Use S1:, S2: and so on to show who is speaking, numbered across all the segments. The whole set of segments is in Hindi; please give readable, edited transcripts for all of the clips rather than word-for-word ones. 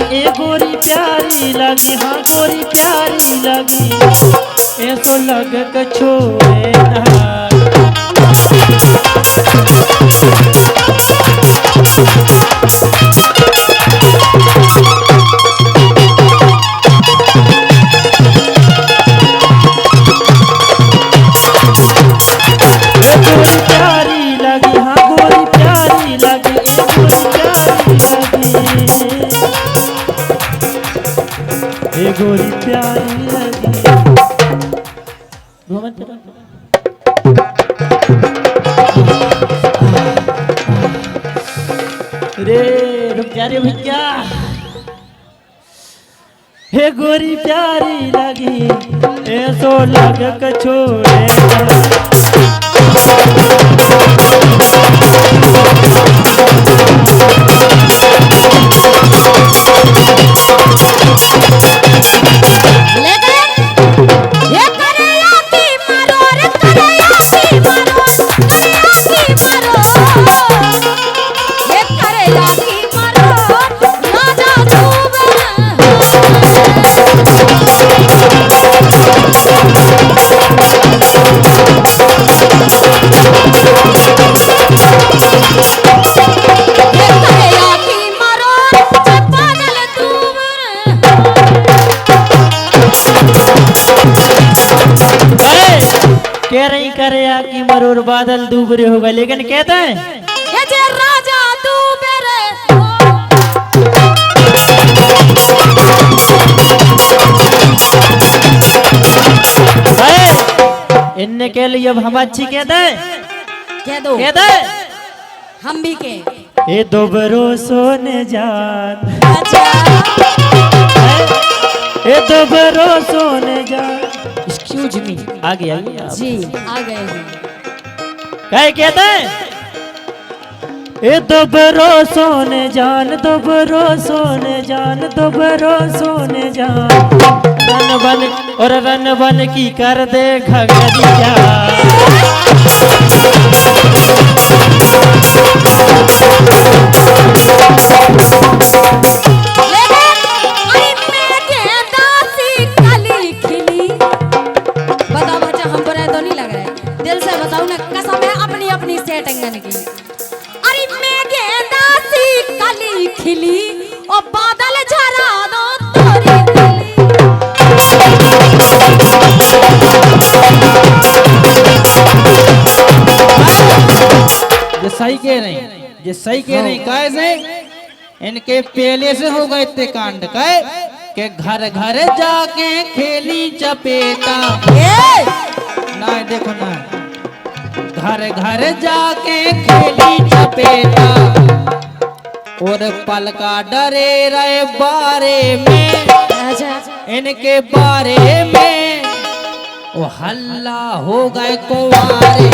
S1: ए गोरी प्यारी लगी, हाँ गोरी प्यारी लगी, ऐसो लग के छोड़े ना। गोरी प्यारी लगी रे रुक जा रे भैया। हे गोरी प्यारी लगी ऐसो लग के छोड़े कह रही करे कि मरूर बादल दूबरे हो गए, लेकिन कहते हैं
S2: ये जे राजा दूबरे
S1: इनने के लिए अब हम अच्छी कहते हैं,
S2: कह दो
S1: कहते
S2: हम भी के
S1: ए दोबरो सोने जान, ए दोबरो सोने जान।
S2: एक्सक्यूज मी,
S1: आगे आइए
S2: जी आ गए हैं।
S1: क्या कहते हैं ए दोबरो सोने जान, दोबरो सोने जान, दोबरो सोने जान, रन बन और रन बन की कर दे घगरिया।
S2: अरे मैं गेंदा सी कली खिली और बादल झरा दो तोरी
S3: ये सही कह रही, ये सही कह रही। कैसे इनके पहले से हो गए इतने कांड कहे के घर घर जाके खेली चपेटा। ना देखो ना, घर घर जाके खेली चपेटा और पलका डरे रहे बारे में, इनके बारे में वो हल्ला हो गए कुंवारे।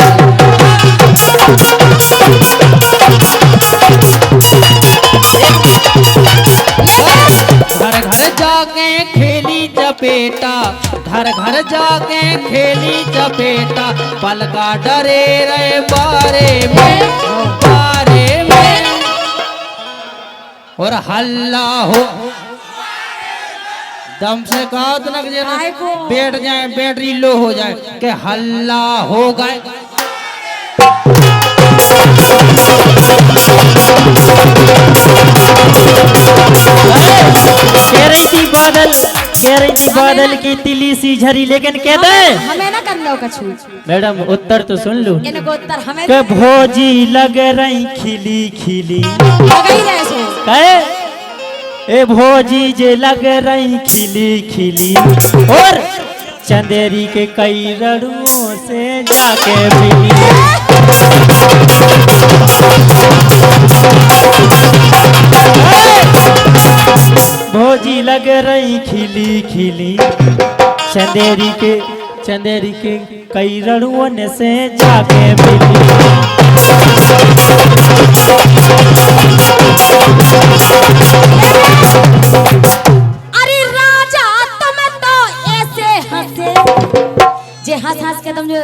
S3: घर घर जाके खेली चपेटा, घर घर जाके खेली चपेटा, पलका डरे रहे बारे में, बारे में और हल्ला हो। दम से कहा तो ना बैठ जाए, बैटरी लो हो जाए कि हल्ला हो गए।
S1: कह रही थी बादल की तिली सी झरी, लेकिन कहते हैं
S2: हमें ना करना कछु।
S1: मैडम उत्तर तो सुन लो।
S2: इनको उत्तर हमें
S1: के भोजी लग रही खिली खिली, कहे ए भोजी जे लग रही खिली खिली और चंदेरी के कई रड़ुओं से जाके मिली। भोजी लग रही खिली खिली, चंदेरी के कई रड़ुओं से जाके मिली।
S2: अरे राजा तुम तो ऐसे हंसे जे हंस हंस के तुम जो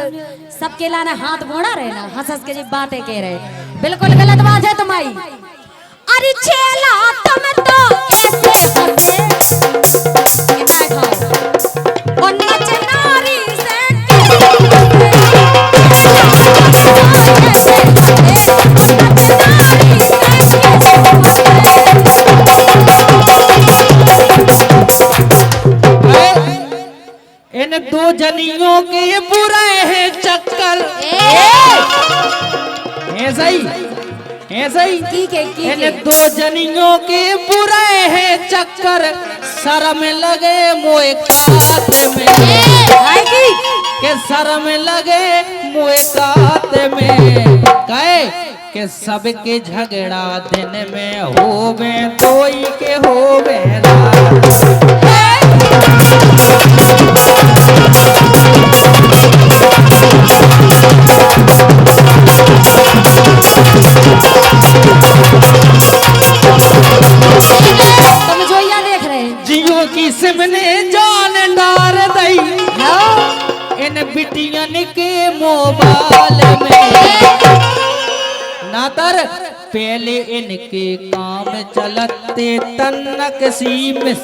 S2: सबके लाने हाथ मोड़ा रहे ना, हंस हंस के जो बातें कह रहे, बिल्कुल गलत बात है तुम्हारी। अरे चेला तुम तो ऐसे
S3: जनियों के बुरे हैं चक्कर, ऐसा ही इन दो जनियों के बुरे हैं चक्कर, शर्म लगे मोए कात में, के शर्म लगे मोए कात में, कहे के सबके झगड़ा दिन में होवे दोई के होवे रात।
S2: तुम जो यहाँ देख रहे हैं
S3: जियो की सिमने जान डार दई इन बिटियन के मोबाइल में, नातर पहले इनके काम चलते तन्नक सी मिस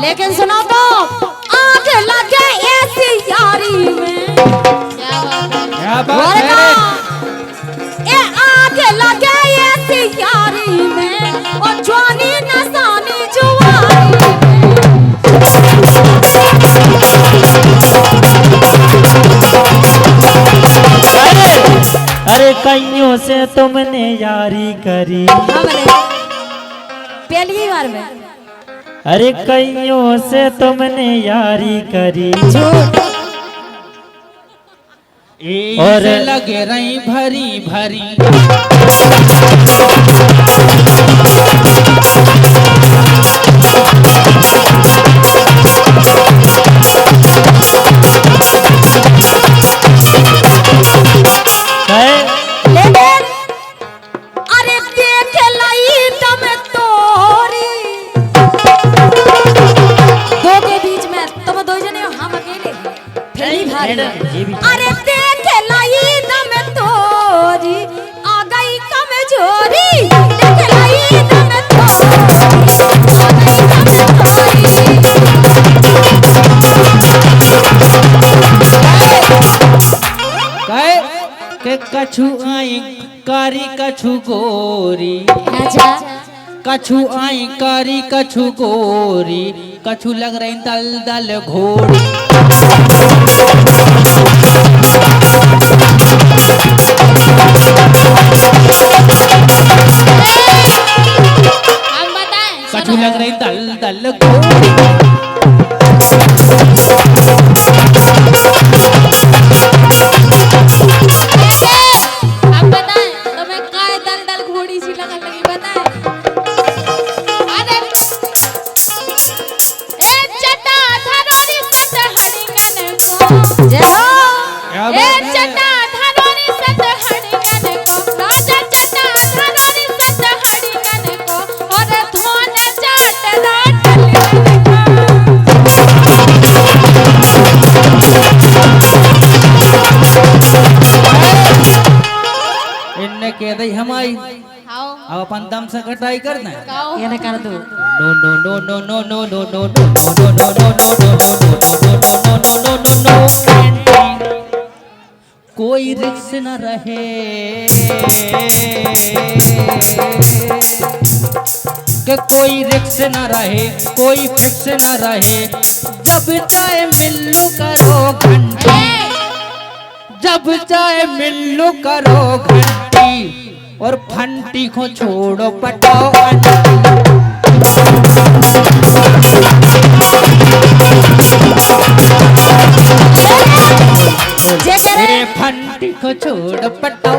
S2: लेकिन सुनो तो आग लगे ऐसी यारी में,
S3: क्या बात है?
S2: ए आग लगे ऐसी यारी में, और जवानी नसानी जुआरी
S1: अरे कईयों से तुमने यारी करी,
S2: हमने पहली बार में
S1: अरे कईयों से तुमने यारी करी,
S3: और लगे रही भरी भरी,
S2: लेकिन अरे देख लाई तुम तोरी, दो के बीच में तुम दो जने हो, हम अकेले पहली भारी में। अरे देख लाई तुम तोरी, आ गई कमजोरी, देख लाई तुम तोरी, आ गई
S3: कहे के कछु आई कारी कछु गोरी,
S2: अच्छा
S3: कछु आई कारी कछु गोरी, कछु लग रही दल दल घोड़ी,
S2: हम बताएं
S3: कछु लग रही दल दल घोड़ी।
S2: अब बताएं तुम्हें काय दल दल घोड़ी सी लगन लगी, बताएं। अरे ए चटा धरोनी सत हरिंगन को, जय हो। ए चटा धरोनी सत हरिंगन को, राजा चटा धरोनी सत हरिंगन को, और धोन चाट राट
S3: इनने कह दी हमारी
S2: आओ
S3: अब अपन दम से कटाई कर दें।
S2: गाओ ये ना कर दो।
S3: No no no no no no no no no no no no no no no, कोई रिक्स न रहे, कि कोई रिक्स न रहे, कोई फिक्स न रहे, जब चाहे मिलो करो घंटी, जब चाहे मिलो करो घंटी, और फंटी को छोड़ो पटाओ
S2: जे करे
S3: फंटी को छोड़ो पटाओ